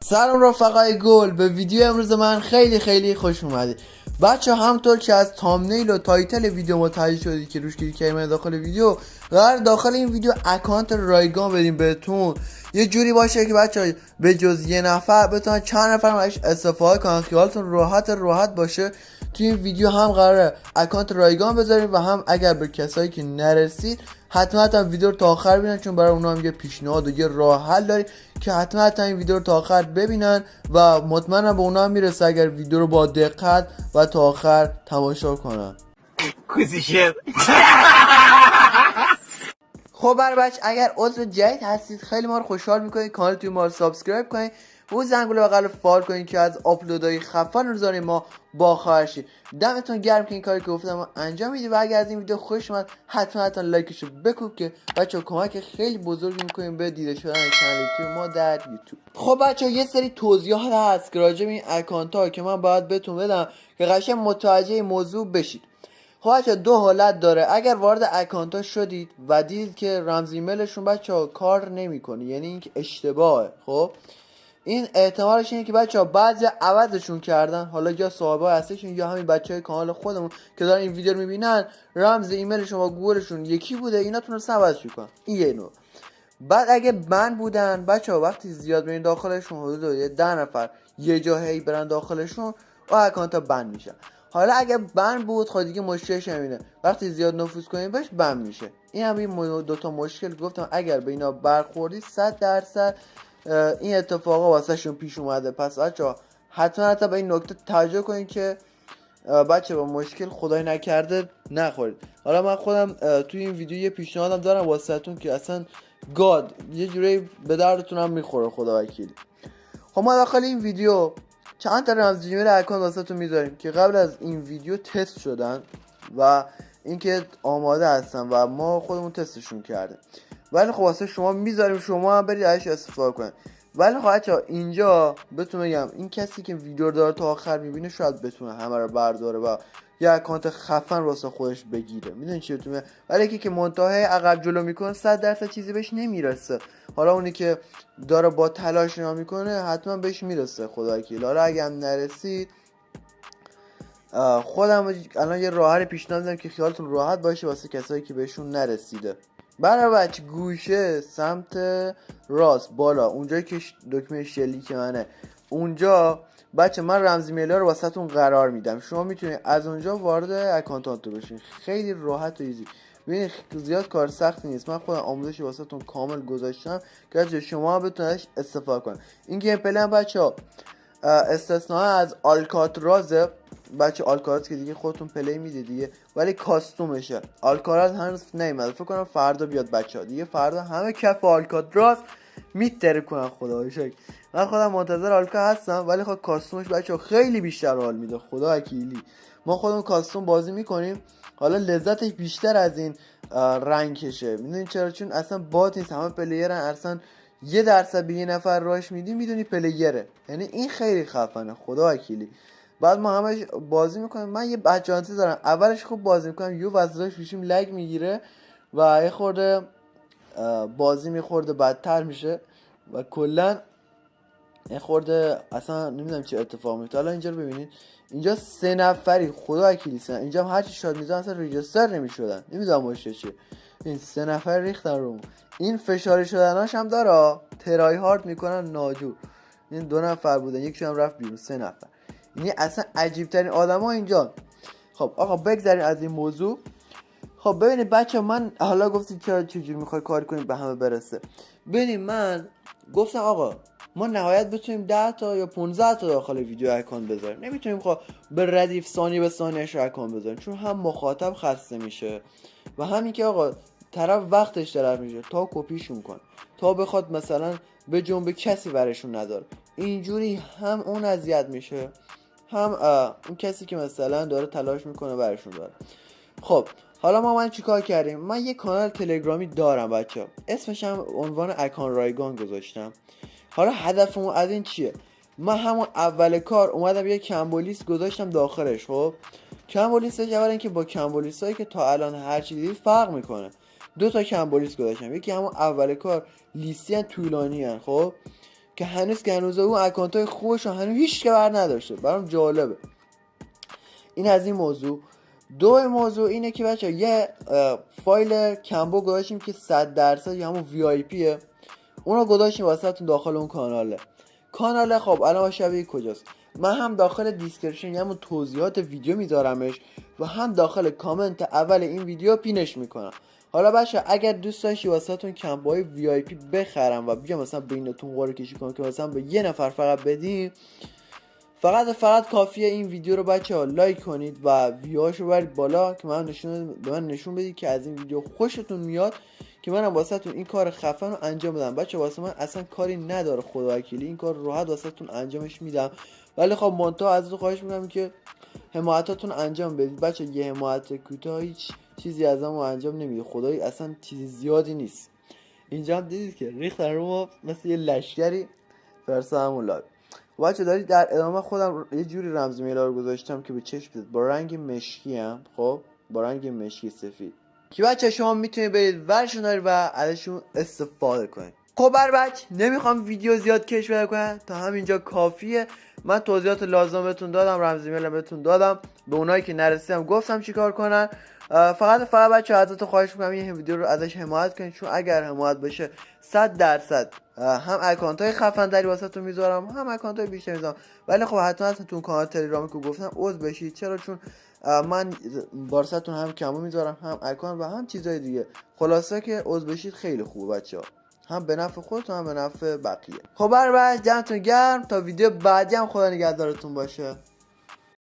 سلام رفقای گل، به ویدیو امروز من خیلی خوش اومدید. بچه همطور که از تامنیل و تایتل ویدیو متوجه شدید که روش کلیک کردید داخل ویدیو، قرار داخل این ویدیو اکانت رایگان بدیم بهتون، یه جوری باشه که بچه به جز یه نفر بتونن چند نفر ازش استفاده کنن، خیالتون راحت باشه. توی این ویدیو هم قراره اکانت رایگان بذاریم و هم اگر به کسایی که نرسید حتما ویدیو رو تا آخر ببینن، چون برای اونا هم یه پیشنهاد و یه راه حل داریم که حتما این ویدیو رو تا آخر ببینن و مطمئنم به اونا هم میرسه اگر ویدیو رو با دقت و تا آخر تماشا کنن. خب بچه اگر عضو جدید هستید خیلی ما رو خوشحال میکنید کانال توی ما رو سابسکرایب کنید و زنگوله بغل فعال کنید که از آپلودهای خفن روزانه ما با خبر شید. دمتون گرم که این کاری که گفتم انجام میدید و اگر از این ویدیو خوش اومد حتما لایکشو بکوب که بچه کمک خیلی بزرگی میکنیم به دیده شدن کانال یوتیوب ما در یوتیوب. خب بچه یه سری توضیحات هست که راجع به این اکانت ها که من باید بهتون بدم که قشنگ متوجه موضوع بشید. خب بچه دو حالت داره. اگر وارد اکانت ها شدید و دیدید که رمز ایمیلشون بچه کار نمیکنه، یعنی اینکه اشتباهه، خب این احتمالش اینه که بچه ها بعضی عوضشون کردن، حالا یا صاحبه هستشون یا همین بچه های کانال خودمون که دارن این ویدیو رو میبینن رمز ایمیلشون با گوگلشون یکی بوده، اینا تونستن عوضش کنن. این یه نوع. بعد اگه بند بودن بچه ها وقتی زیاد برین داخلشون، حدود 10 نفر یه جا هی برن داخلشون و اکانت ها بند میشن. حالا اگه بند بود خود دیگه مشکلش همینه، وقتی زیاد نفوذ کنیم بهش بند میشه. این هم این دوتا مشکل گفتم اگر به اینا برخوردی 100% این اتفاقا واسه شون پیش اومده. پس بچه حتما به این نکته توجه کنید که بچه با مشکل خدای نکرده نخورید. حالا من خودم توی این ویدیو یه پیشنهادم دارم واسهتون که اصلا گاد یه جوری به دردتون هم میخوره، خدا وکیلی. خب ما داخل این ویدیو چند تا رمز ایمیل اکانت واسهتون میذاریم که قبل از این ویدیو تست شدن و اینکه آماده هستن و ما خودمون تستشون کردیم، ولی خب واسه شما میذاریم شما هم برید ازش استفاده کنید. ولی خب بچه‌ها اینجا بهتون بگم این کسی که ویدیو داره تا آخر میبینه شاید بتونه همه رو برداره و یه اکانت خفن واسه خودش بگیره، میدونی چی بهتون میگم. ولی یکی که منتهای عقب جلو میکنه 100% چیزی بهش نمیرسه. حالا اونی که داره با تلاش نگاه میکنه حتما بهش میرسه، خدا وکیل. حالا اگه هم نرسید خودم الان یه راه حل پیشنهاد میدم که خیالتون راحت باشه واسه کسایی که بهشون نرسیده. برای بچه گوشه سمت راست بالا اونجایی که دکمه شلیک منه، اونجا بچه من رمز ایمیل ها رو واسهتون قرار میدم. شما میتونید از اونجا وارد اکانتاتون بشین، خیلی راحت و ایزی. ببینید زیاد کار سختی نیست. من خودم آموزشی واسهتون کامل گذاشتم که شما بتونید استفاده کنید. این گیم پلی هم بچه استثناء از آلکاترازه. بچه آلکاراز که دیگه خودتون پلی میده دیگه، ولی کاستومشه. آلکاراز هنوز نیومده، فکر کنم فردا بیاد بچه ها دیگه. فردا همه کف آلکاتراز میتره کنن، خدا شکر. من خودم منتظر آلکا هستم، ولی خب کاستومش بچه ها خیلی بیشتر حال میده، خدا وکیلی. ما خودمون کاستوم بازی میکنیم، حالا لذتش بیشتر از این رنگشه. میدونی چرا؟ چون اصلا بات نیست، همه پلیرن، اصلا 1% به یه نفر راش میدی میدونی پلیره. یعنی این خیلی خفنه، خدا وکیلی. بعد ما همش بازی میکنیم. من یه بچانسی دارم، اولش خوب بازی میکنم یو واسهش میشیم لگ میگیره و یه خورده بازی میخورده بدتر میشه و کلا یه خورده اصلا نمیدونم چه اتفاق میفته. حالا اینجا رو ببینید، اینجا 3 نفری، خدا وکیلی 3 اینجا هم هرچی شاد میزنن اصلا ریجستر نمیشدن، نمیدونم مشکل چیه. این 3 نفر ریختن رو این فشاری شدناش هم داره، ترای هارد میکنن ناجور. این 2 نفر بودن، یکیشون هم رفت بیرون، 3 نفر. یعنی اصلا عجیب ترین آدم ها اینجا. خب آقا بگذاریم از این موضوع. خب ببینید بچه من حالا گفتید چجوری میخوای کار کنید به همه برسه. ببینید من گفتم آقا ما نهایت بتونیم 10 تا یا 15 تا داخل ویدیو اکانت بذاریم، نمیتونیم خب به ردیف ثانیه به ثانیهش اکانت بذاریم، چون هم مخاطب خسته میشه و همین که آقا طرف وقتش طرف میشه تا کپیشون کنه، تا بخواد مثلا به جنب کسی برشون نداره. اینجوری هم اون اذیت میشه، هم اون کسی که مثلا داره تلاش میکنه برشون داره. خب حالا من چیکار کردیم؟ من یه کانال تلگرامی دارم بچه، اسمش هم عنوان اکان رایگان گذاشتم. حالا هدفمون از این چیه؟ من همون اول کار اومدم یه کمبولیست گذاشتم داخلش. خب کمبولیستش اول اینکه با کمبولیستایی که تا الان هر چی دیدید فرق میکنه. 2 تا کمبولیست گذاشتم، یکی همون اول کار لیستی ان طولانی ان. خب که هنوز اون اکانت های خوبش هنوز هیچ که بر نداشته. برام جالبه. این از این موضوع. دو موضوع اینه که بچه یه فایل کمبو گذاشتیم که 100% یا همون VIP اونو گذاشتیم واسهتون داخل اون کاناله. خب الان شبیه کجاست؟ من هم داخل دیسکریپشن یا همون توضیحات ویدیو میذارمش و هم داخل کامنت اول این ویدیو پینش میکنم. حالا بچه اگر دوست داشتی واسهتون کمبوهای VIP بخرم و بیام مثلا بینتون قرعه کشی کنم که مثلا به یه نفر فقط بدیم، فقط کافیه این ویدیو رو بچه ها لایک کنید و ویوهاشو برید بالا که به من نشون بدید که از این ویدیو خوشتون میاد که منم واسهتون این کار خفن رو انجام بدم. بچه واسه من اصلا کاری نداره، خدا وکیلی این کار راحت واسهتون انجامش میدم. ولی خب منتها ازتون خواهش میکنم که حمایتاتون انجام بدید. بچه یه حمایت کوتاه هیچ چیزی ازمون انجام نمیده، خدایی اصلا چیز زیادی نیست. اینجا هم دیدید که ریختن رو ما مثل یه لشکری فرستادم لایو. بچه دارید در ادامه خودم یه جوری رمز میلا رو گذاشتم که به چشم بیاد، با رنگ مشکی هم، خب با رنگ مشکی سفید، که بچه شما میتونید برید ورشون دارید و ازشون استفاده کنید. خب بچه نمیخوام ویدیو زیاد کش بده کنم، تا همینجا کافیه. من توضیحات لازم بهتون دادم، رمز ایمیل بهتون دادم، به اونایی که نرسیدم گفتم چیکار کنن. فقط بچه ازتون خواهش میکنم این ویدیو رو ازش حمایت کنید، چون اگر حمایت بشه 100% هم اکانت های خفن تری واسهتون میذارم، هم اکانت های بیشتر میذارم. ولی خب حتما تو کانال تلگرامی که گفتم عضو بشید. چرا؟ چون من واسهتون هم کمو میذارم، هم اکانت و هم چیزای دیگه. خلاصه که عضو بشید خیلی خوبه بچه‌ها، هم به نفع خودتون هم به نفع بقیه. خب بچه‌ها دمتون گرم، تا ویدیو بعدی هم خدا نگهدارتون باشه.